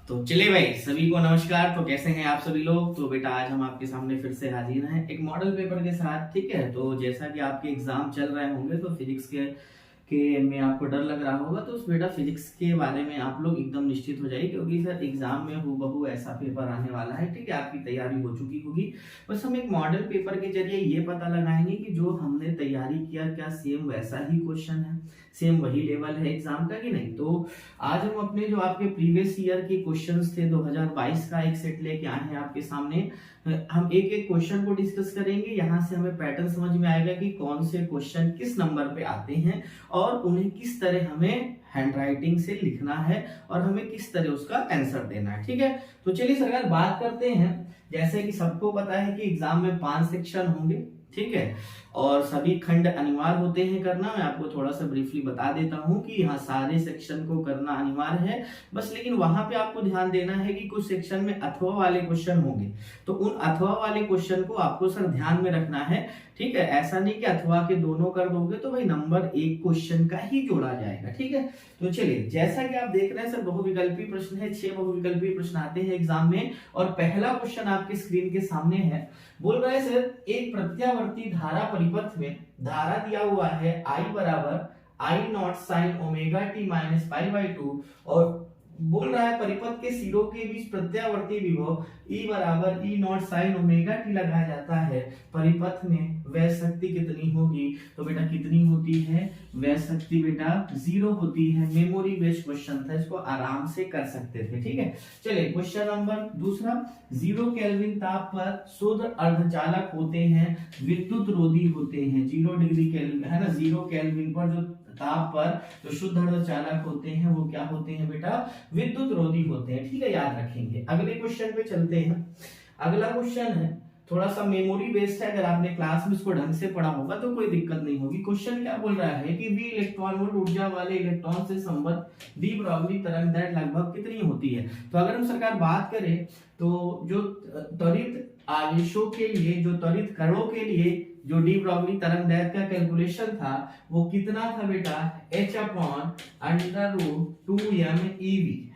तो चलिए भाई, सभी को नमस्कार। तो कैसे हैं आप सभी लोग। तो बेटा आज हम आपके सामने फिर से हाजिर हैं एक मॉडल पेपर के साथ। ठीक है, तो जैसा कि आपके एग्जाम चल रहे होंगे तो फिजिक्स के में आपको डर लग रहा होगा, तो उस बेटा फिजिक्स के बारे में आप लोग एकदम निश्चित हो जाइए, क्योंकि सर एग्जाम में हूबहू ऐसा पेपर आने वाला है। ठीक है, आपकी तैयारी हो चुकी होगी। बस हम एक मॉडल पेपर के जरिए ये पता लगाएंगे कि जो हमने तैयारी किया क्या सेम वैसा ही क्वेश्चन है, सेम वही लेवल है एग्जाम का कि नहीं। तो आज हम अपने जो आपके प्रीवियस ईयर के क्वेश्चंस थे 2022 का एक सेट लेके आए हैं आपके सामने। हम एक एक क्वेश्चन को डिस्कस करेंगे, यहाँ से हमें पैटर्न समझ में आएगा कि कौन से क्वेश्चन किस नंबर पे आते हैं और उन्हें किस तरह हमें हैंडराइटिंग से लिखना है और हमें किस तरह उसका आंसर देना है। ठीक है, तो चलिए सरकार बात करते हैं। जैसे कि सबको पता है कि एग्जाम में 5 सेक्शन होंगे। ठीक है, और सभी खंड अनिवार्य होते हैं करना। मैं आपको थोड़ा सा ब्रीफली बता देता हूं कि यहाँ सारे सेक्शन को करना अनिवार्य है बस, लेकिन वहां पे आपको ध्यान देना है कि कुछ सेक्शन में अथवा वाले क्वेश्चन होंगे, तो उन अथवा वाले क्वेश्चन को आपको सर ध्यान में रखना है। ठीक है, ऐसा नहीं कि अथवा के दोनों कर दोगे तो भाई नंबर एक क्वेश्चन का ही जोड़ा जाएगा। ठीक है, तो चलिए जैसा कि आप देख रहे हैं सर बहुविकल्पी प्रश्न है, 6 बहुविकल्पी प्रश्न आते हैं एग्जाम में। और पहला क्वेश्चन आपके स्क्रीन के सामने है। बोल रहा है सर एक प्रत्यावर्ती धारा परिपथ में धारा दिया हुआ है I बराबर I not sine omega T minus pi by 2, और बोल रहा है परिपथ के सिरों के बीच प्रत्यावर्ती विभव E बराबर E not sine omega T लगाया जाता है। परिपथ में वह शक्ति कितनी होगी। तो बेटा कितनी होती है वह शक्ति, बेटा 0 होती है। मेमोरी बेस्ड क्वेश्चन था, इसको आराम से कर सकते थे। ठीक है, चलिए क्वेश्चन नंबर दूसरा। 0 केल्विन ताप पर शुद्ध अर्धचालक होते हैं, विद्युत रोधी होते हैं। 0 डिग्री केल्विन है ना, 0 केल्विन पर जो ताप पर जो शुद्ध अर्धचालक होते हैं वो क्या होते हैं बेटा, विद्युत रोधी होते हैं। ठीक है, याद रखेंगे। अगले क्वेश्चन पे चलते हैं। अगला क्वेश्चन है थोड़ा सा मेमोरी बेस्ड है, अगर आपने क्लास में इसको ढंग से पढ़ा होगा तो कोई दिक्कत नहीं होगी। क्वेश्चन क्या बोल रहा है कि वी इलेक्ट्रॉन वोल्ट ऊर्जा वाले इलेक्ट्रॉन से संबद्ध डी ब्रॉगली तरंग दैर्घ्य लगभग कितनी होती है। तो अगर हम सरकार बात करें तो जो त्वरित आवेशों के लिए, जो त्वरित कणों के लिए जो डी ब्रॉगली तरंग दैर्घ्य का कैलकुलेशन था वो कितना था बेटा, h/√2m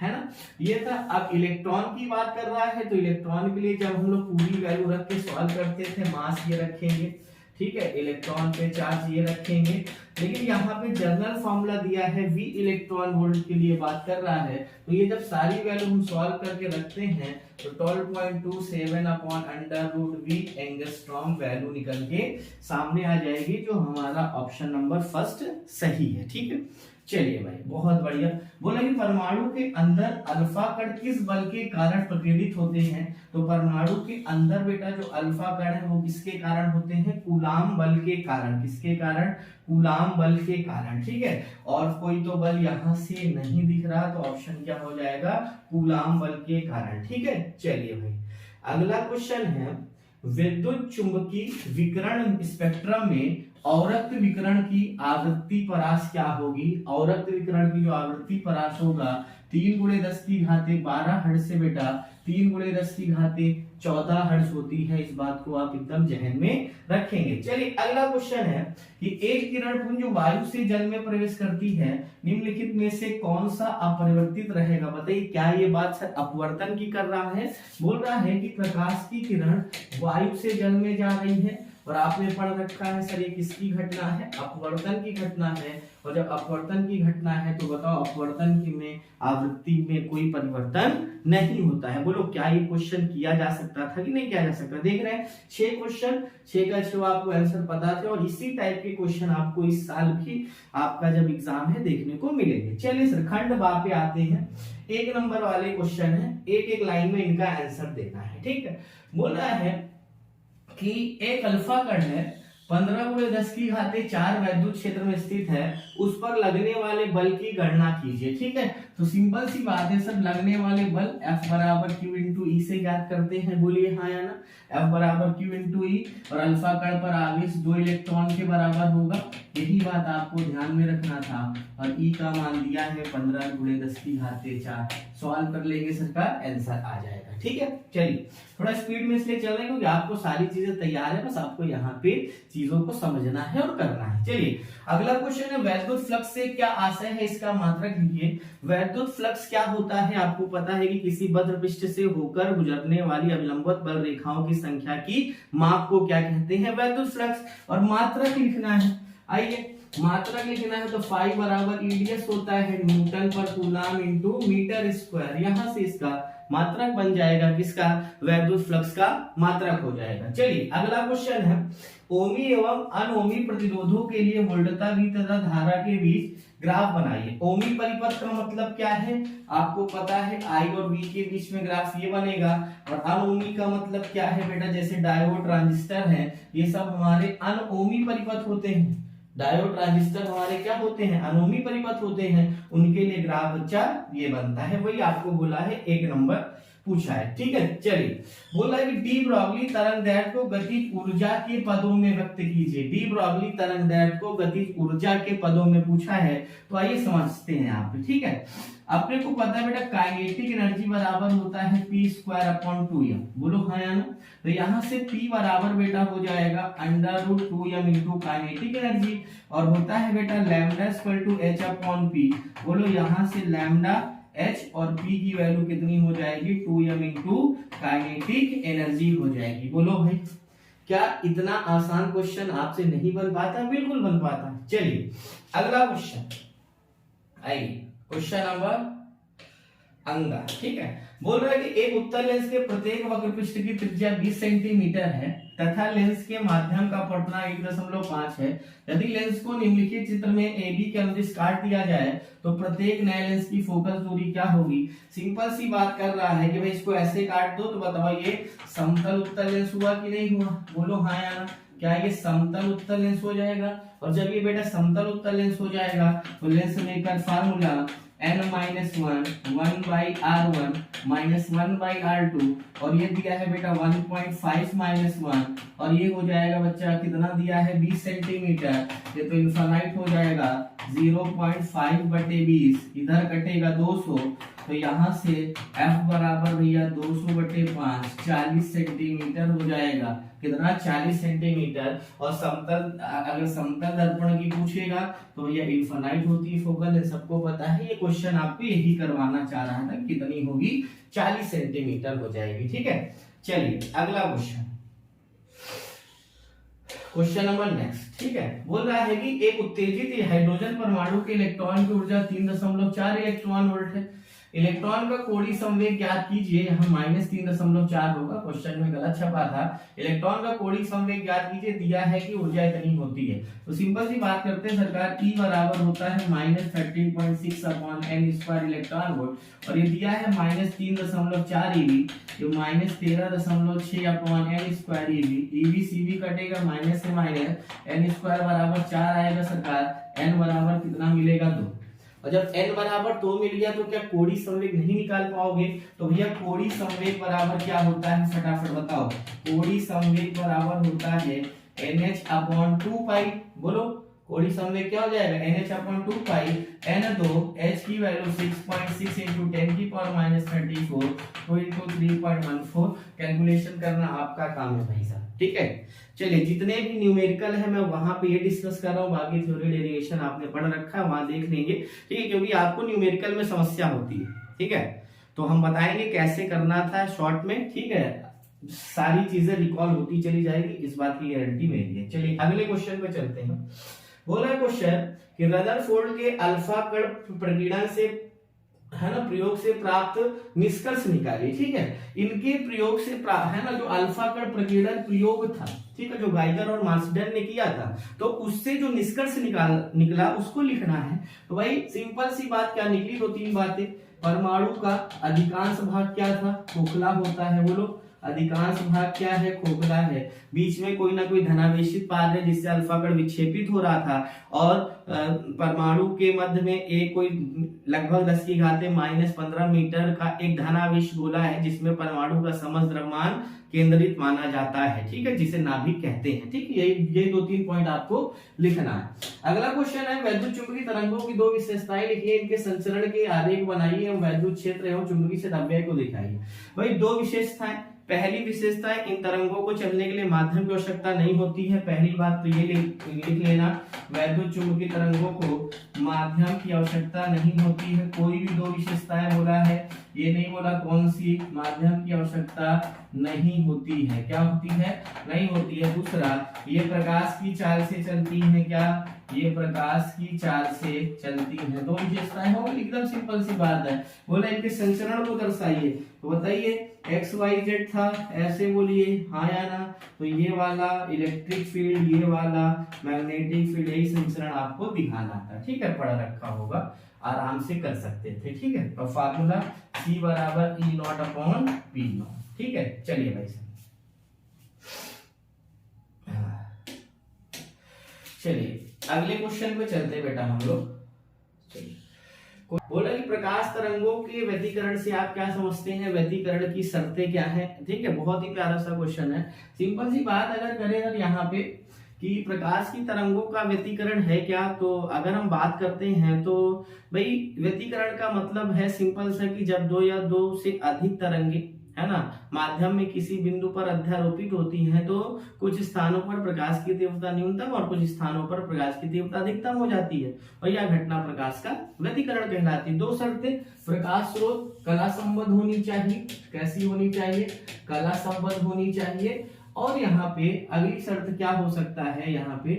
है ना, ये था। अब इलेक्ट्रॉन की बात कर रहा है तो इलेक्ट्रॉन के लिए जब हम लोग पूरी वैल्यू रख के सॉल्व करते थे, मास ये रखेंगे। ठीक है, इलेक्ट्रॉन पे चार्ज ये रखेंगे, लेकिन यहाँ पे जनरल फॉर्मूला दिया है v इलेक्ट्रॉन वोल्ट के लिए बात कर रहा है। तो ये जब सारी वैल्यू हम सॉल्व करके रखते हैं तो 12.27 अपॉन √v एंगस्ट्रॉम वैल्यू निकल के सामने आ जाएगी, जो हमारा ऑप्शन नंबर फर्स्ट सही है। ठीक है, चलिए भाई बहुत बढ़िया। बोला कि परमाणु के अंदर अल्फा कण किस बल के कारण प्रकीर्णित होते हैं। तो परमाणु के अंदर बेटा जो अल्फा कण है वो किसके कारण होते हैं, कूलाम बल के कारण। किसके कारण, कूलाम बल के कारण। ठीक है, और कोई तो बल यहां से नहीं दिख रहा तो ऑप्शन क्या हो जाएगा, कूलाम बल के कारण। ठीक है, चलिए भाई अगला क्वेश्चन है विद्युत चुंबकीय विकिरण स्पेक्ट्रम में औरक्त विकिरण की आवृत्ति परास क्या होगी। औरक्त विकिरण की जो आवृत्ति परास होगा 3 × 10⁻12 हर्ट्ज से बेटा 3 × 10⁻14 हर्ट्ज होती है। इस बात को आप एकदम जहन में रखेंगे। चलिए अगला क्वेश्चन है कि एक किरण पुंज जो वायु से जल में प्रवेश करती है, निम्नलिखित में से कौन सा अपरिवर्तित रहेगा। बताइए क्या ये बात सर अपवर्तन की कर रहा है। बोल रहा है कि प्रकाश की किरण वायु से जल में जा रही है, और आपने पढ़ रखा है सर ये किसकी घटना है, अपवर्तन की घटना है। और जब अपवर्तन की घटना है तो बताओ अपवर्तन की में आवृत्ति में कोई परिवर्तन नहीं होता है। बोलो क्या ये क्वेश्चन किया जा सकता था कि नहीं किया जा सकता। देख रहे हैं 6 क्वेश्चन, 6 का 6 आपको आंसर पता थे, और इसी टाइप के क्वेश्चन आपको इस साल भी आपका जब एग्जाम है देखने को मिलेंगे। चलिए सर खंड बा पे आते हैं। 1 नंबर वाले क्वेश्चन है, एक एक लाइन में इनका आंसर देना है। ठीक है, बोल रहा है कि एक अल्फा कण है 15 × 10⁴ वैद्युत क्षेत्र में स्थित है, उस पर लगने वाले बल की गणना कीजिए। ठीक है, तो सिंपल सी बात है सब, लगने वाले बल F बराबर Q × E से ज्ञात करते हैं। बोलिए हाँ या ना, F बराबर Q × E, और अल्फा कण पर आवेश 2 इलेक्ट्रॉन के बराबर होगा। यही बात आपको ध्यान में रखना था। और E का मान दिया है 15 × 10⁴। सॉल्व कर लेंगे सरकार, आंसर आ जाएगा। ठीक है, चलिए थोड़ा स्पीड में इसलिए चल रहे हैं क्योंकि आपको सारी चीजें तैयार है, बस आपको यहाँ पे चीजों को समझना है और करना है। चलिए अगला क्वेश्चन है वैद्युत फ्लक्स से क्या आशय है, इसका मात्रक लिखिए। वैद्युत फ्लक्स क्या होता है? आपको पता है कि किसी बद्ध पृष्ठ से होकर गुजरने वाली अभिलंबित बल रेखाओं की संख्या की माप को क्या कहते हैं? वैद्युत फ्लक्स। और मात्रक लिखना है, आइए मात्रक लिखना है तो फाई बराबर ईडीएस होता है न्यूटन पर कूलम इनटू मीटर स्क्वायर। यहां से इसका मात्रक बन जाएगा किसका? वैद्युत फ्लक्स का मात्रक हो जाएगा। चलिए अगला क्वेश्चन है, ओमी एवं अनओमी प्रतिरोधों के लिए वोल्टता V तथा धारा के बीच ग्राफ बनाइए। ओमी परिपथ का मतलब क्या है? आपको पता है I और V के बीच में ग्राफ ये बनेगा। और अनओमी का मतलब क्या है बेटा? जैसे डायोड ट्रांजिस्टर है, ये सब हमारे अनओमी परिपथ होते हैं। डायोड ट्रांजिस्टर हमारे क्या होते हैं? अनोमी परिपथ होते हैं, उनके लिए ग्राफ बच्चा ये बनता है। वही आपको बोला है, एक नंबर पूछा है, ठीक है। चलिए बोला है कि डी ब्रॉगली तरंग दैर्ध्य को गतिज ऊर्जा के पदों में व्यक्त कीजिए। डी ब्रॉगली तरंग दैर्ध्य को गतिज ऊर्जा के पदों में पूछा है, तो आइए समझते हैं यहाँ पे, ठीक है। अपने को पता है बेटा काइनेटिक एनर्जी बराबर होता है पी स्क्वायर अपॉन 2m। बोलो हाँ या ना? तो यहाँ से P बराबर बेटा हो जाएगा √2m इंटू काइनेटिक एनर्जी, और होता है बेटा lambda equal to h upon p। बोलो यहाँ से लैम्डा h और p की वैल्यू कितनी हो जाएगी? 2m इंटू काइनेटिक एनर्जी हो जाएगी। बोलो भाई क्या इतना आसान क्वेश्चन आपसे नहीं बन पाता? बिल्कुल बन पाता। चलिए अगला क्वेश्चन, आइए क्वेश्चन नंबर अंगा, ठीक है। बोल रहा है कि एक उत्तल लेंस के प्रत्येक वक्र पृष्ठ की त्रिज्या 20 सेंटीमीटर है तथा लेंस के माध्यम का पटना 1.5 है। यदि लेंस को निम्नलिखित चित्र में AB के अनुदिश काट दिया जाए तो प्रत्येक नए लेंस की फोकस दूरी क्या होगी? सिंपल सी बात कर रहा है कि भाई इसको ऐसे काट दो, तो बताओ ये समतल उत्तल लेंस हुआ कि नहीं हुआ? बोलो हाँ या ना? क्या ये समतल उत्तल लेंस हो जाएगा? और जब ये बेटा समतल उत्तल लेंस हो जाएगा तो lens maker formula n-1 1/r1 -1/r2, और ये दिया है बेटा 1.5 -1, और ये हो जाएगा बच्चा कितना दिया है? 20 सेंटीमीटर। ये तो इनफाइनाइट हो जाएगा 0.5/20, इधर कटेगा 200, तो यहाँ से F बराबर भैया 200/5 40 सेंटीमीटर हो जाएगा। कितना? 40 सेंटीमीटर। और समतल, अगर समतल दर्पण की पूछेगा तो भैया इनफाइनाइट होती है फोकल, सबको पता है। ये क्वेश्चन आपको यही करवाना चाह रहा था, कितनी होगी? 40 सेंटीमीटर हो जाएगी, ठीक है। चलिए अगला क्वेश्चन, क्वेश्चन नंबर नेक्स्ट, ठीक है। बोल रहा है कि एक उत्तेजित हाइड्रोजन परमाणु के इलेक्ट्रॉन की ऊर्जा 3.4 इलेक्ट्रॉन वोल्ट है। इलेक्ट्रॉन का कोणीय संवेग ज्ञात कीजिए। यहाँ -3.4 होगा, क्वेश्चन में गलत छपा था। इलेक्ट्रॉन का कोणीय संवेग ज्ञात कीजिए, दिया है कि ऊर्जा इतनी होती है। तो सिंपल सी बात करते हैं सरकार, E बराबर होता है -13.6 upon n square electron volt, और ये दिया है -3.4 eV, ये -13.6 upon n square eV। eV CV कटेगा माइनस से माइनस, n स्क्वायर बराबर 4 आएगा सरकार, n बराबर कितना मिलेगा? 2। और जब n बराबर 2 मिल गया तो क्या कोणीय संवेग नहीं निकाल पाओगे? तो भैया कोणीय संवेग बराबर क्या होता है? फटाफट बताओ। कोणीय संवेग बराबर होता है NH अपॉन 2 बोलो कोणीय संवेग क्या हो जाएगा? NH अपॉन 2 N2, H की वैल्यू 6.6 इंटू 10 की पावर -34 तो इंटू 3.14। कैलकुलेशन करना आपका काम है भाई साहब, ठीक है। चलिए जितने भी न्यूमेरिकल है मैं वहां पे ये डिस्कस कर रहा हूँ, बाकी थ्योरी डेरिवेशन आपने पढ़ रखा है, वहां देख लेंगे, ठीक है, क्योंकि आपको न्यूमेरिकल में समस्या होती है, ठीक है। तो हम बताएंगे कैसे करना था शॉर्ट में, ठीक है। सारी चीजें रिकॉल होती चली जाएगी, इस बात की गारंटी मेरी है। चलिए अगले क्वेश्चन पे चलते हैं। बोला है क्वेश्चन कि रदरफोर्ड के अल्फा कण प्रकीर्णन से, है ना, प्रयोग से प्राप्त निष्कर्ष निकालिए, ठीक है। इनके प्रयोग से है ना, जो अल्फा कण प्रकीर्णन प्रयोग था, ठीक है, जो गाइगर और मार्सडेन ने किया था, तो उससे जो निष्कर्ष निकला उसको लिखना है। तो भाई सिंपल सी बात क्या निकली? 2-3 बातें। परमाणु का अधिकांश भाग क्या था? खोखला होता है। बोलो अधिकांश भाग क्या है? खोखला है। बीच में कोई ना कोई धनावेशित पाद है जिससे अल्फा कण विक्षेपित हो रहा था, और परमाणु के मध्य में एक कोई लगभग 10⁻⁻15 मीटर का एक धनावेश गोला है जिसमें परमाणु का समस्त द्रव्यमान केंद्रित माना जाता है, ठीक है, जिसे नाभिक कहते हैं, ठीक है। ये 2-3 पॉइंट आपको लिखना है। अगला क्वेश्चन है वैद्युत चुंबकीय तरंगों की 2 विशेषताएं लिखिए, इनके संचरण के आरेख बनाइए एवं वैद्युत क्षेत्र एवं चुंबकीय क्षेत्र अव्यय को दिखाइए। भाई 2 विशेषताएं, पहली विशेषता है, इन तरंगों को चलने के लिए माध्यम की आवश्यकता नहीं होती है। पहली बात तो ये लिख लेना, वैद्युत चुंबकीय तरंगों को माध्यम की आवश्यकता नहीं होती है। कोई भी दो विशेषताएं बोला है, ये नहीं बोला कौन सी, माध्यम की आवश्यकता नहीं होती है। क्या होती है? नहीं होती है। दूसरा, ये प्रकाश की चाल से चलती है। क्या? ये प्रकाश की चाल से चलती है। दो विशेषताएं हो, एकदम सिंपल सी बात है। बोला इनके संचरण को दर्शाइए, तो बताइए एक्स वाई जेड था, ऐसे बोलिए हाँ या ना। तो ये वाला इलेक्ट्रिक फील्ड, ये वाला मैग्नेटिक फील्ड, यही संचरण आपको दिखाना था। ठीक है, पढ़ रखा होगा, आराम से कर सकते थे। ठीक है, तो फार्मूला C बराबर E not upon P not. ठीक है, चलिए भाई साहब, चलिए अगले क्वेश्चन पे चलते बेटा हम लोग। चलिए, बोला कि प्रकाश तरंगों के व्यतिकरण से आप क्या समझते हैं, व्यतिकरण की शर्तें क्या है। ठीक है, बहुत ही प्यारा सा क्वेश्चन है। सिंपल सी बात अगर करें अगर यहाँ पे कि प्रकाश की तरंगों का व्यतिकरण है क्या, तो अगर हम बात करते हैं तो भाई व्यतिकरण का मतलब है सिंपल सा कि जब दो या दो से अधिक तरंगे, है ना, माध्यम में किसी बिंदु पर अध्यारोपित होती हैं, तो कुछ स्थानों पर प्रकाश की तीव्रता न्यूनतम और कुछ स्थानों पर प्रकाश की तीव्रता अधिकतम हो जाती है, और यह घटना प्रकाश का व्यतिकरण कहलाती है। दो शर्तें, प्रकाश स्रोत कला संबद्ध होनी चाहिए। कैसी होनी चाहिए? कला संबद्ध होनी चाहिए। और यहाँ पे अगली शर्त क्या हो सकता है यहाँ पे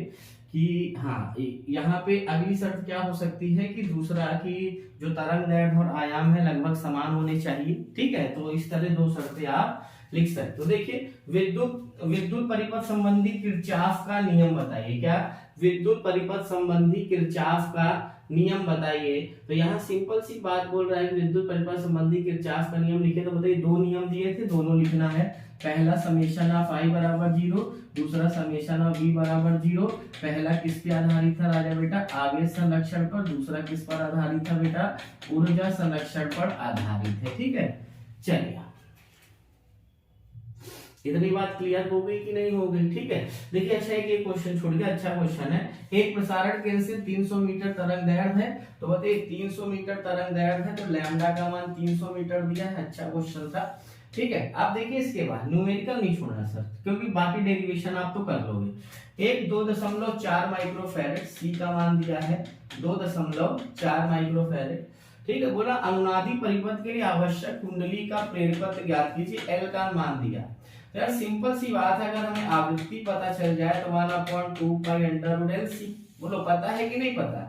कि हाँ, यहाँ पे अगली शर्त क्या हो सकती है कि दूसरा कि जो तरंग और आयाम है लगभग समान होने चाहिए। ठीक है, तो इस तरह दो शर्तें आप लिख सकते हो। देखिए विद्युत परिपथ संबंधी किरचॉफ का नियम बताइए। क्या? विद्युत परिपथ संबंधी किरचॉफ का नियम बताइए। तो यहाँ सिंपल सी बात बोल रहा है कि विद्युत परिपथ संबंधी किरचॉफ का नियम लिखे, तो बताइए दो नियम दिए थे, दोनों लिखना है। पहला समेशन ऑफ I बराबर 0, दूसरा समेशन ऑफ V बराबर 0। पहला किस पे आधारित था राजा बेटा? आवेश संरक्षण पर। दूसरा किस पर आधारित था बेटा? ऊर्जा संरक्षण पर आधारित है। ठीक है, चलिए इतनी बात क्लियर हो गई कि नहीं हो गई? ठीक है, देखिए अच्छा है कि क्वेश्चन छोड़ गया, अच्छा क्वेश्चन है। एक प्रसारण केंद्र से 300 मीटर तरंग दैर्घ्य है, तो बताइए 300 मीटर तरंग दैर्घ्य है, तो लैम्डा का मान 300 मीटर दिया है। अच्छा क्वेश्चन था। ठीक है, आप देखिए इसके बाद न्यूमेरिकल नहीं छोड़ना सर, क्योंकि बाकी डेरिवेशन आप तो कर लोगे। एक 2.4 माइक्रोफैरेड, सी का मान दिया है 2.4 माइक्रोफैरेड। ठीक है, बोला अनुनादी परिपथ के लिए आवश्यक कुंडली का प्रेरकत्व ज्ञात कीजिए, एल का मान दिया। यार सिंपल सी बात है, अगर हमें आवृत्ति पता चल जाए तो 1/2 पाई √LC। बोलो पता है कि नहीं पता?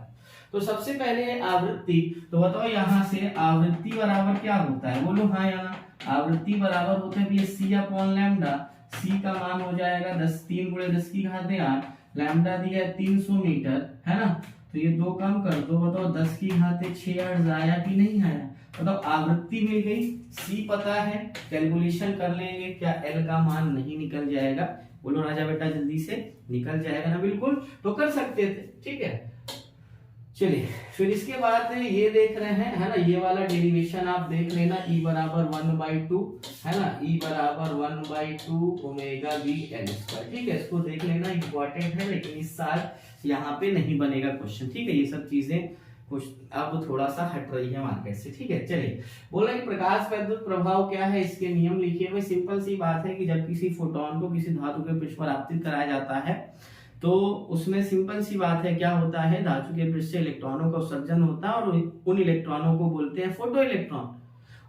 तो सबसे पहले आवृत्ति, तो बताओ यहाँ से आवृत्ति बराबर क्या होता है? बोलो हाँ या ना। आवृत्ति बराबर होता है C अपॉन लैम्डा। C का मान हो जाएगा 3 × 10⁸ लैम्डा दिया है 300 मीटर, है ना। तो ये दो कम कर दो, बताओ 10⁶ हर्ट्ज आया कि नहीं आया? मतलब आवृत्ति मिल गई, C पता है, कैलकुलेशन कर लेंगे, क्या L का मान नहीं निकल जाएगा? बोलो राजा बेटा जल्दी से, निकल जाएगा ना? बिल्कुल, तो कर सकते थे। ठीक है, चलिए फिर इसके बाद ये देख रहे हैं, है ना, ये वाला डेरिवेशन आप देख लेना, E बराबर 1/2, है ना, E बराबर 1/2 ओमेगा V L²। ठीक है, इसको देख लेना, इंपॉर्टेंट है, लेकिन इस साल यहाँ पे नहीं बनेगा क्वेश्चन। ठीक है, ये सब चीजें कुछ अब थोड़ा सा हट रही है मार्केट से। ठीक है, चलिए बोला कि प्रकाश वैद्युत प्रभाव क्या है, इसके नियम लिखिए। भाई सिंपल सी बात है कि जब किसी फोटोन को किसी धातु के पृष्ठ पर आपतित कराया जाता है, तो उसमें सिंपल सी बात है क्या होता है, धातु के पृष्ठ से इलेक्ट्रॉनों का उत्सर्जन होता है, और उन इलेक्ट्रॉनों को बोलते हैं फोटो इलेक्ट्रॉन,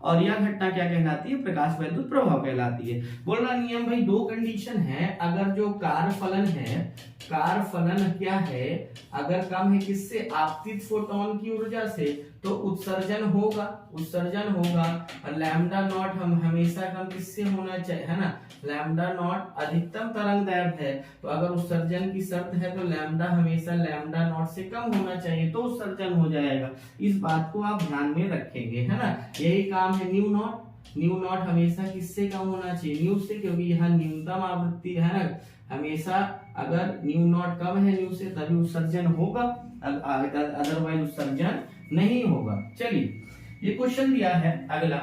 और यह घटना क्या कहलाती है? प्रकाश वैद्युत प्रभाव कहलाती है। बोलना नियम भाई दो कंडीशन है, अगर जो कार्य फलन है, कार्य फलन क्या है, अगर कम है किससे? आपतित फोटोन की ऊर्जा से, तो उत्सर्जन होगा, उत्सर्जन होगा। और लैम्डा नॉट हम हमेशा कम किससे होना चाहिए, है ना, लैम्डा नॉट अधिकतम तरंग दैर्घ्य है, तो अगर उत्सर्जन की शर्त है तो लैम्डा हमेशा लैम्डा नॉट से कम होना चाहिए, तो उत्सर्जन हो जाएगा। इस बात को आप ध्यान में रखेंगे, है ना। यही काम है न्यू नॉट, न्यू नॉट हमेशा किससे कम होना चाहिए? न्यू से, क्योंकि यहाँ न्यूनतम आवृत्ति है ना, हमेशा अगर न्यू नॉट कम है न्यू से तभी उत्सर्जन होगा, अदरवाइज उत्सर्जन नहीं होगा। चलिए ये क्वेश्चन दिया है अगला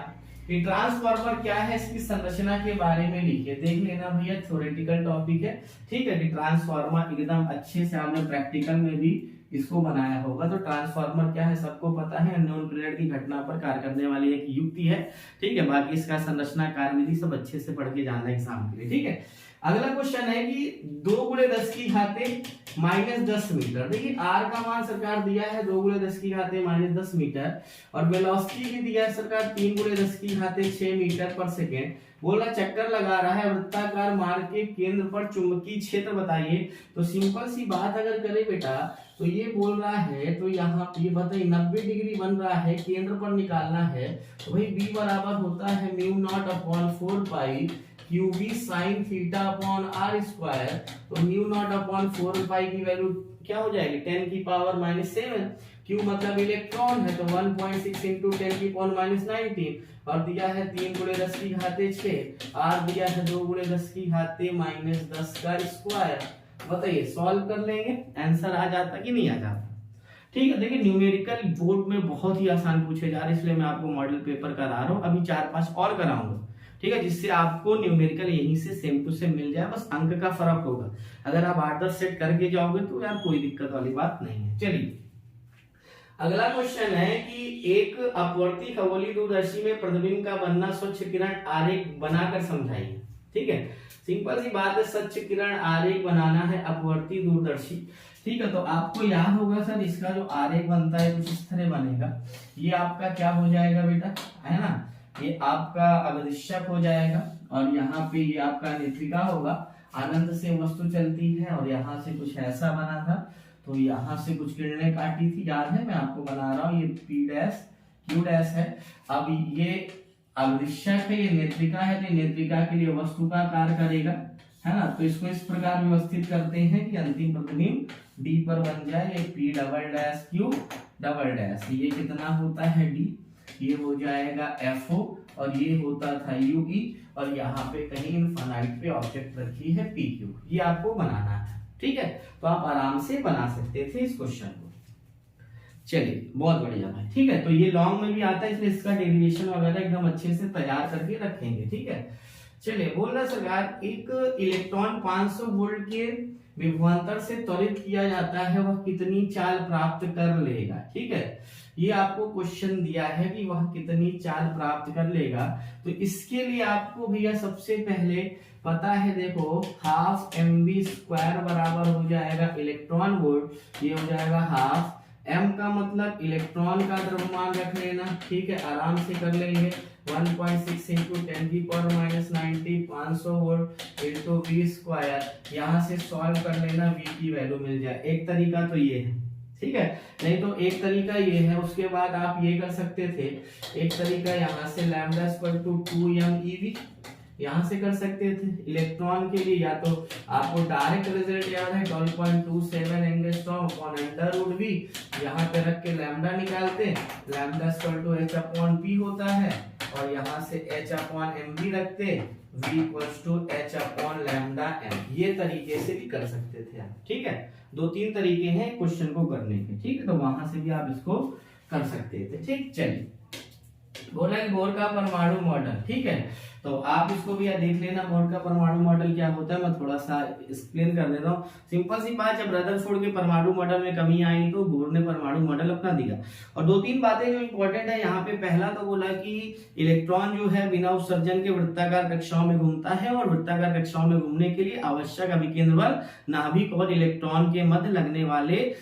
कि ट्रांसफार्मर क्या है, इसकी संरचना के बारे में लिखिए। देख लेना भैया, थ्योरेटिकल टॉपिक है। ठीक है, कि ट्रांसफार्मर एकदम अच्छे से आपने प्रैक्टिकल में भी इसको बनाया होगा। तो ट्रांसफार्मर क्या है सबको पता है, अननोन पीरियड की घटना पर कार्य करने वाली एक युक्ति है, ठीक है। बाकी इसका संरचना कार्यविधि सब अच्छे से पढ़ के जाना एग्जाम के लिए, ठीक है। अगला क्वेश्चन है कि 2 गुणे 10 की घाते -10 मीटर। देखिए आर का मान सरकार दिया है 2 गुणे 10 की घाते -10 मीटर, और वेलोसिटी भी दिया है सरकार 3 गुणे 10 की घाते 6 मीटर पर सेकेंड। बोला चक्कर लगा रहा है, वृत्ताकार मार्ग के केंद्र पर चुंबकीय क्षेत्र बताइए। तो सिंपल सी बात अगर करें बेटा, तो ये बोल रहा है, तो यहाँ ये बताइए 90 डिग्री बन रहा है, केंद्र पर निकालना है। तो भाई b बराबर होता है μ0/4 पाई qb sin theta upon r square. तो μ0/4 पाई की वैल्यू क्या हो जाएगी 10 की पावर -7। q मतलब इलेक्ट्रॉन है, तो 1.6 इंटू 10 की पावर -19, और दिया है 3 गुणे 10 की घाते 6, r दिया है 2 गुणे 10 की घाते -10 का स्क्वायर। बताइए सॉल्व कर लेंगे, आंसर आ जाता कि नहीं आ जाता? ठीक है। देखिए न्यूमेरिकल बोर्ड में बहुत ही आसान पूछे जा रहे हैं, इसलिए मैं आपको मॉडल पेपर करा रहा हूँ, अभी 4-5 और कराऊंगा, ठीक है, जिससे आपको न्यूमेरिकल यहीं से सेम टू सेम मिल जाए, बस अंक का फर्क होगा। अगर आप 8-10 सेट करके जाओगे तो यार कोई दिक्कत वाली बात नहीं है। चलिए अगला क्वेश्चन है कि एक अपवर्ती खगोलीय दूरदर्शी में प्रतिबिंब का बनना स्वच्छ किरण आरेख बनाकर समझाइए। ठीक है, सिंपल सी बात है, स्वच्छ किरण आरेख बनाना है अपवर्ती दूरदर्शी। ठीक है, तो आपको याद होगा सर इसका जो आरेख बनता है कुछ इस तरह बनेगा। ये आपका क्या हो जाएगा बेटा, है ना, ये आपका अग्निशक हो जाएगा, और यहाँ पे ये आपका नेत्रिका होगा। अनंत से वस्तु चलती है, और यहाँ से कुछ ऐसा बना था, तो यहाँ से कुछ किरणें काटी थी, याद है, मैं आपको बना रहा हूँ, ये P डैश Q डैश है। अब ये अग्निशक है, ये नेत्रिका है, तो नेत्रिका के लिए वस्तु का कार्य करेगा, है ना। तो इसको इस प्रकार व्यवस्थित करते हैं कि अंतिम प्रतिबिंब D पर बन जाए, ये P double dash Q double dash, ये कितना होता है D, ये हो जाएगा FO, और ये होता था UE, और यहाँ पे कहीं इनफाइनाइट पे ऑब्जेक्ट रखी है PQ। ये आपको बनाना है, ठीक है, तो आप आराम से बना सकते थे इस क्वेश्चन को। चलिए बहुत बढ़िया भाई, ठीक है, तो ये लॉन्ग में भी आता है, इसलिए इसका डेरिवेशन वगैरह एकदम अच्छे से तैयार करके रखेंगे। ठीक है, चलिए बोल रहा सरकार, एक इलेक्ट्रॉन 500 वोल्ट के विभवांतर से त्वरित किया जाता है, वह कितनी चाल प्राप्त कर लेगा। ठीक है, ये आपको क्वेश्चन दिया है कि वह कितनी चाल प्राप्त कर लेगा। तो इसके लिए आपको भैया सबसे पहले पता है, देखो हाफ mv² बराबर हो जाएगा इलेक्ट्रॉन वोल्ट, ये हो जाएगा हाफ m का मतलब इलेक्ट्रॉन का द्रव्यमान रख लेना। ठीक है, आराम से कर लेंगे, 1.6 इंटू 10 की पावर -90, 500 वोल्ट इंटू v²। यहाँ से सॉल्व कर लेना, v की वैल्यू मिल जाए। एक तरीका तो ये है, ठीक है, नहीं तो एक तरीका ये है, उसके बाद आप ये कर सकते थे, एक तरीका यहाँ से लैम्डा इक्वल टू 2m यहाँ से कर सकते थे इलेक्ट्रॉन के लिए, या तो आपको डायरेक्ट रिजल्ट याद है 12.27 एंगस्ट्रॉम अपॉन √v, यहाँ पे रख के लैम्डा निकालते, लैम्डा इक्वल टू h/p होता है, और यहाँ से h/mv रखते, v इक्वल्स टू h/λm। ये तरीके से भी कर सकते थे आप। ठीक है, 2-3 तरीके हैं क्वेश्चन को करने के। ठीक है, तो वहां से भी आप इसको कर सकते थे। ठीक, चलिए बोला है बोर का परमाणु मॉडल। ठीक है, तो आप इसको भी देख लेना, बोर का परमाणु मॉडल क्या होता है, मैं थोड़ा सा एक्सप्लेन कर देता हूँ। सिंपल सी बात, जब रदरफोर्ड के परमाणु मॉडल में कमी आई तो बोर ने परमाणु मॉडल अपना दिया। और 2-3 बातें जो इंपॉर्टेंट है यहाँ पे, पहला तो बोला कि इलेक्ट्रॉन जो है बिना उत्सर्जन के वृत्ताकार कक्षाओं में घूमता है, और वृत्ताकार कक्षाओं में घूमने के लिए आवश्यक अभिकेंद्र बल नाभिक और इलेक्ट्रॉन के मध्य लगने वाले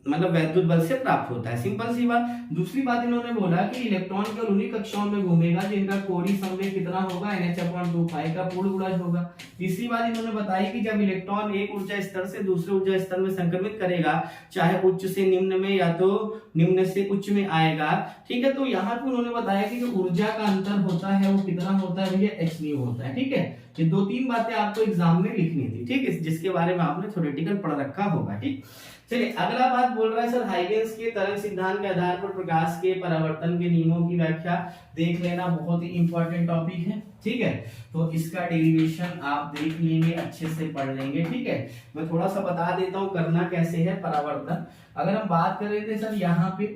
मतलब वैद्युत बल से प्राप्त होता है। सिंपल सी बात। दूसरी बात इन्होंने बोला कि इलेक्ट्रॉन केवल उन्हीं कक्षाओं में घूमेगा जिनका कोणीय संवेग कितना होगा, NH/2π का पूर्ण गुणज होगा। तीसरी बात इन्होंने बताई कि जब इलेक्ट्रॉन एक ऊर्जा स्तर से दूसरे ऊर्जा स्तर में संक्रमित करेगा, चाहे उच्च से निम्न में या तो निम्न से उच्च में आएगा। ठीक है, तो यहाँ पे उन्होंने बताया कि जो ऊर्जा का अंतर होता है वो कितना होता है, भैया hν होता है। ठीक है, ये 2-3 बातें आपको एग्जाम में लिखनी थी। ठीक है, जिसके बारे में आपने थ्योरेटिकल पढ़ रखा होगा। ठीक, चलिए अगला बात बोल रहा है सर, हाइगेंस के तरंग सिद्धांत के आधार पर प्रकाश के परावर्तन के नियमों की व्याख्या देख लेना, बहुत ही इंपॉर्टेंट टॉपिक है। ठीक है, तो इसका डेरिवेशन आप देख लेंगे, अच्छे से पढ़ लेंगे। ठीक है, मैं थोड़ा सा बता देता हूँ करना कैसे है परावर्तन। अगर हम बात कर रहे थे सर यहाँ पे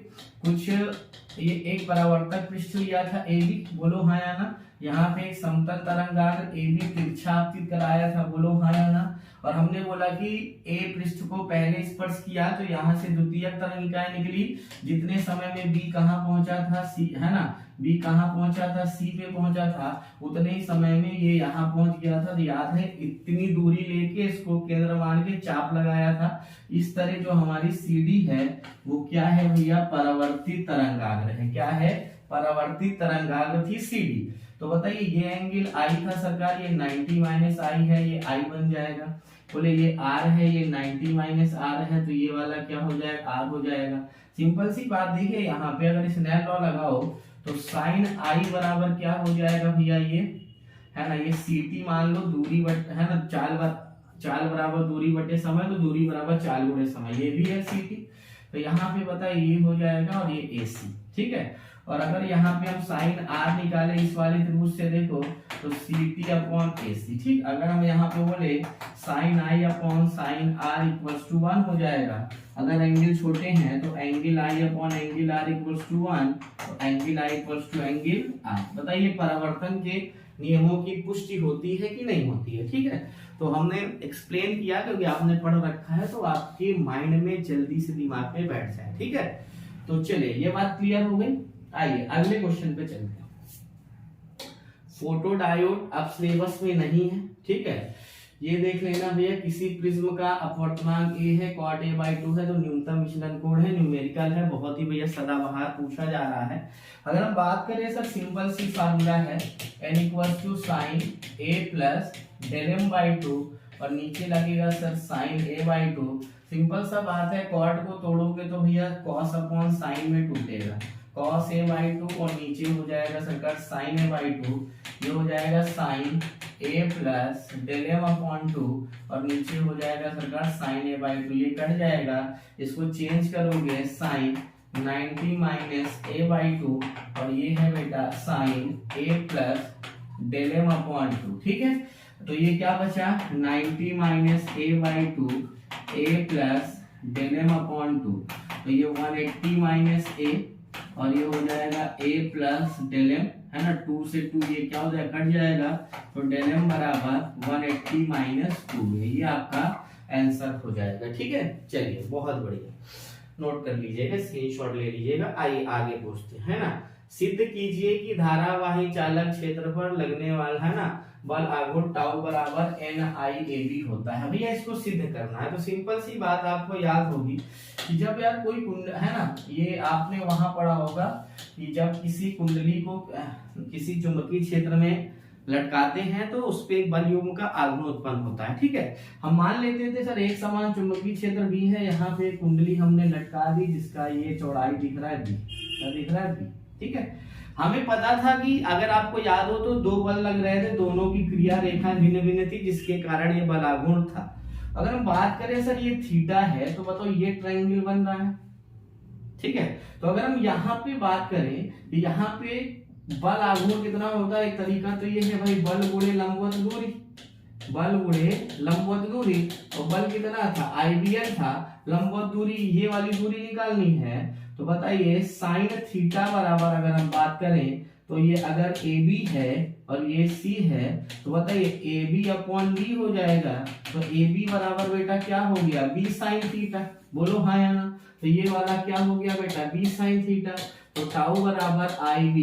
कुछ ये एक परावर्तक पृष्ठ लिया था AB, बोलो हाँ या ना। यहाँ पे एक समतल तरंगाग्र AB तिरछा आपतित कराया था, बोलो हाँ या ना। और हमने बोला कि A पृष्ठ को पहले स्पर्श किया तो यहाँ से द्वितीयक तरंगिकाएं निकली, जितने समय में B कहाँ पहुंचा था, C है ना, B कहाँ पहुंचा था, C पे पहुंचा था, उतने ही समय में ये यहाँ पहुंच गया था। तो याद है इतनी दूरी लेके इसको केंद्र मान के चाप लगाया था। इस तरह जो हमारी CD है वो क्या है भैया, परावर्तित तरंगाग्र है। क्या है, परावर्तित तरंगाग्र थी CD। तो बताइए ये एंगल I था सरकार, ये 90 माइनस I है, ये I बन जाएगा। बोले ये R है, ये 90 माइनस R है, तो ये वाला क्या हो जाएगा, R हो जाएगा। सिंपल सी बात देखिए, यहाँ पे अगर स्नेल लॉ लगाओ तो साइन I बराबर क्या हो जाएगा भैया, ये है ना, ये CT मान लो, दूरी बट है ना, चाल बराबर दूरी बटे समय, तो दूरी बराबर चाल गुणे समय, ये भी है CT। तो यहाँ पे बताइए ये हो जाएगा और ये AC, ठीक है। और अगर यहाँ पे हम साइन R निकाले इस वाले त्रिभुज से देखो तो CT अपॉन AC, ठीक। अगर हम यहाँ पे बोले sine I upon sine R equals to 1 हो जाएगा। अगर एंगल छोटे हैं तो angle I upon angle R equals to 1, तो angle I equals to angle R। बताइए परावर्तन के नियमों की पुष्टि होती है कि नहीं होती है, ठीक है। तो हमने एक्सप्लेन किया क्योंकि आपने पढ़ रखा है तो आपके माइंड में जल्दी से दिमाग में बैठ जाए, ठीक है। तो चलिए ये बात क्लियर हो गई। आइए अगले क्वेश्चन पे चलते हैं। फोटो डायोड अब सिलेबस में नहीं है, ठीक है। ये देख लेना भैया, किसी प्रिज्म का अपवर्तनांक A है, cot A/2 है, तो न्यूनतम विचलन कोण है, न्यूमेरिकल है, बहुत ही भैया सदाबहार पूछा जा रहा है। अगर हम बात करें सर, सिंपल सी फार्मूला है n equals to sine A plus del m/2 और नीचे लगेगा सर साइन A/2। सिंपल सा बात है, कॉट को तोड़ोगे तो भैया cos अपॉन साइन में टूटेगा, cos A/2 और नीचे हो जाएगा सरकार साइन A/2, ये हो जाएगा sign A plus del m/2 और नीचे हो जाएगा सरकार साइन A/2, ये कट जाएगा। इसको चेंज करोगे साइन 90 माइनस A/2 और ये है बेटा sign A plus del m/2, ठीक है। तो ये क्या बचा, 90 minus A/2 A plus del m/2, तो ये 180 माइनस A और ये हो जाएगा A प्लस डेल m, है ना, 2 से 2 ये क्या हो जाएगा, कट जाएगा, तो डेल m बराबर 180 माइनस 2 है। ये आपका आंसर हो जाएगा, ठीक है। चलिए बहुत बढ़िया, नोट कर लीजिएगा, स्क्रीनशॉट ले लीजिएगा। आइए आगे पूछते हैं, है ना। सिद्ध कीजिए कि धारावाही चालक क्षेत्र पर लगने वाला, है ना, बल आघूर्ण टाउ बराबर NIAB होता है। भैया इसको सिद्ध करना है तो सिंपल सी बात आपको याद होगी कि जब यार कोई कुंडल, है ना, ये आपने वहां पढ़ा होगा कि जब किसी कुंडली को किसी चुंबकीय क्षेत्र में लटकाते हैं तो उस पे एक बल युग्म का आघूर्ण उत्पन्न होता है, ठीक है। हम मान लेते थे सर एक समान चुंबकीय क्षेत्र भी है, यहाँ पे कुंडली हमने लटका दी जिसका ये चौड़ाई दिख रहा है B, क्या दिख रहा है B, ठीक है। हमें पता था कि अगर आपको याद हो तो दो बल लग रहे थे, दोनों की क्रिया रेखा भिन्न भिन्न थी जिसके कारण ये बल आघूर्ण था। अगर हम बात करें सर ये थीटा है तो बताओ ये ट्रायंगल बन रहा है, ठीक है। तो अगर हम यहाँ पे बात करें, यहाँ पे बल आघूर्ण कितना होता है, एक तरीका तो ये है भाई बल गुणे लंबवत दूरी, बल गुणे लंबवत दूरी, और बल कितना था, IBL था, लंबवत दूरी ये वाली दूरी निकालनी है। तो बताइए साइन थीटा बराबर अगर हम बात करें तो ये अगर AB है और ये C है तो बताइए AB अपॉन B हो जाएगा। तो AB बराबर बेटा क्या हो गया, B साइन थीटा, बोलो हाँ या ना। तो ये वाला क्या हो गया बेटा, B साइन थीटा। तो टाउ बराबर IB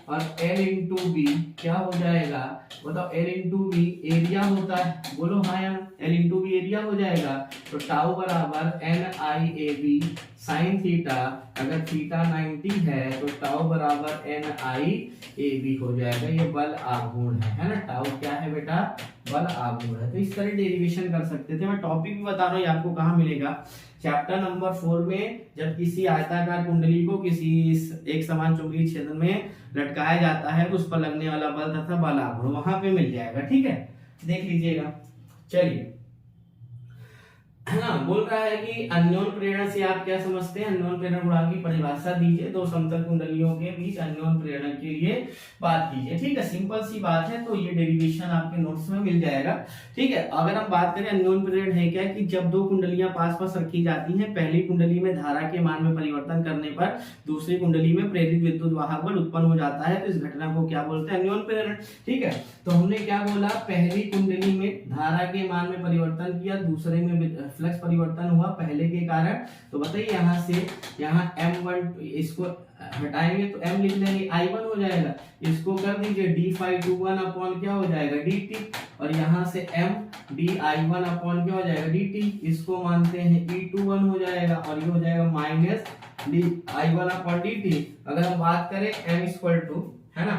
और L इंटू B क्या हो जाएगा, बताओ L इंटू B एरिया होता है, बोलो हाँ या ना, L इंटू B एरिया हो जाएगा। तो टाउ बराबर NIAB साइन थीटा, अगर थीटा 90 है तो टाउ बराबर NIAB हो जाएगा। ये बल आघूर्ण है ना, टाउ क्या है बेटा, बल आघूर्ण है। तो इस तरह डेरिवेशन कर सकते थे। मैं टॉपिक भी बता रहा हूँ आपको कहाँ मिलेगा, चैप्टर नंबर 4 में जब किसी आयताकार कुंडली को किसी एक समान चुंबकीय क्षेत्र में लटकाया जाता है तो उस पर लगने वाला बल तथा बल आघूर्ण वहां पे मिल जाएगा, ठीक है, देख लीजिएगा। चलिए है ना। बोल रहा है कि अन्योन प्रेरण से आप क्या समझते हैं, अन्योन प्रेरण गुणांक की परिभाषा दीजिए, दो समतल कुंडलियों के बीच अन्योन प्रेरण के लिए बात कीजिए। ठीक है, सिंपल सी बात है, तो ये डेरिवेशन आपके नोट्स में मिल जाएगा। ठीक है, अगर हम बात करें अन्योन प्रेरण है क्या, कि जब दो कुंडलियां पास पास रखी जाती हैं, पहली कुंडली में धारा के मान में परिवर्तन करने पर दूसरी कुंडली में प्रेरित विद्युत वाहक बल उत्पन्न हो जाता है, तो इस घटना को क्या बोलते हैं, अन्योन प्रेरण। ठीक है, तो हमने क्या बोला, पहली कुंडली में धारा के मान में परिवर्तन किया, दूसरे में फ्लक्स परिवर्तन हुआ पहले के कारण, तो बताइए यहाँ से यहाँ M1 इसको हटाएंगे तो M लिख लेंगे, I1 हो जाएगा, इसको कर दीजिए d∅21 अपॉन क्या हो जाएगा dt, और यहाँ से M di1 अपॉन क्या हो जाएगा dt, इसको मानते हैं E21 हो जाएगा, और ये हो जाएगा माइनस di1 अपॉन dt। अगर हम बात करें M इक्वल टू, है ना,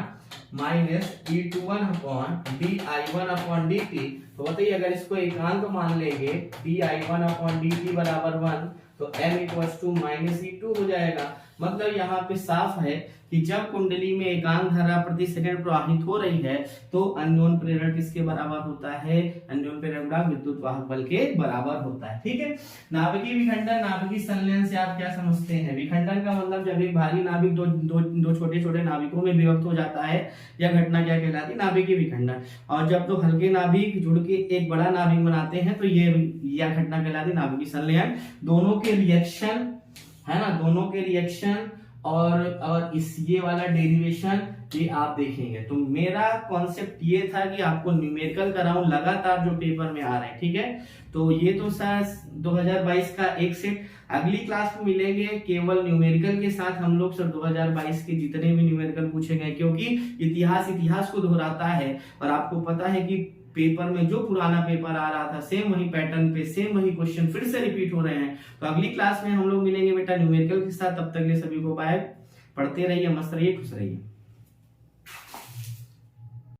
minus E21 upon di1 upon dt, तो बताइए अगर इसको एकांक मान लेंगे di1 अपॉन dt बराबर 1, तो M equals to minus E2 हो जाएगा। मतलब यहाँ पे साफ है कि जब कुंडली में एकांक धारा प्रति सेकंड प्रवाहित हो रही है, तो अन्योन प्रेरण किसके बराबर होता है, अन्योन प्रेरण गुणांक विद्युत वाहक बल के बराबर होता है। ठीक है, नाभिकीय विखंडन, नाभिकीय संलयन से आप क्या समझते हैं, विखंडन का मतलब जब एक भारी नाभिक दो छोटे छोटे नाभिकों में विभक्त हो जाता है, यह घटना क्या कहलाती है, नाभिकीय विखंडन। और जब दो हल्के नाभिक जुड़ के एक बड़ा नाभिक बनाते हैं, तो यह घटना कहलाती है नाभिकीय संलयन। दोनों के रिएक्शन, है ना, दोनों के रिएक्शन और इस ये वाला डेरिवेशन ये आप देखेंगे। तो मेरा कॉन्सेप्ट ये था कि आपको न्यूमेरिकल कराऊं लगातार जो पेपर में आ रहे हैं। ठीक है, तो ये तो सर 2022 का एक सेट, अगली क्लास में मिलेंगे केवल न्यूमेरिकल के साथ हम लोग। सर 2022 के जितने भी न्यूमेरिकल पूछे गए, क्योंकि इतिहास को दोहराता है, और आपको पता है कि पेपर में जो पुराना पेपर आ रहा था सेम वही पैटर्न पे सेम वही क्वेश्चन फिर से रिपीट हो रहे हैं। तो अगली क्लास में हम लोग मिलेंगे बेटा न्यूमेरिकल के साथ। तब तक के लिए सभी को बाय, पढ़ते रहिए, मस्त रहिए, खुश रहिए।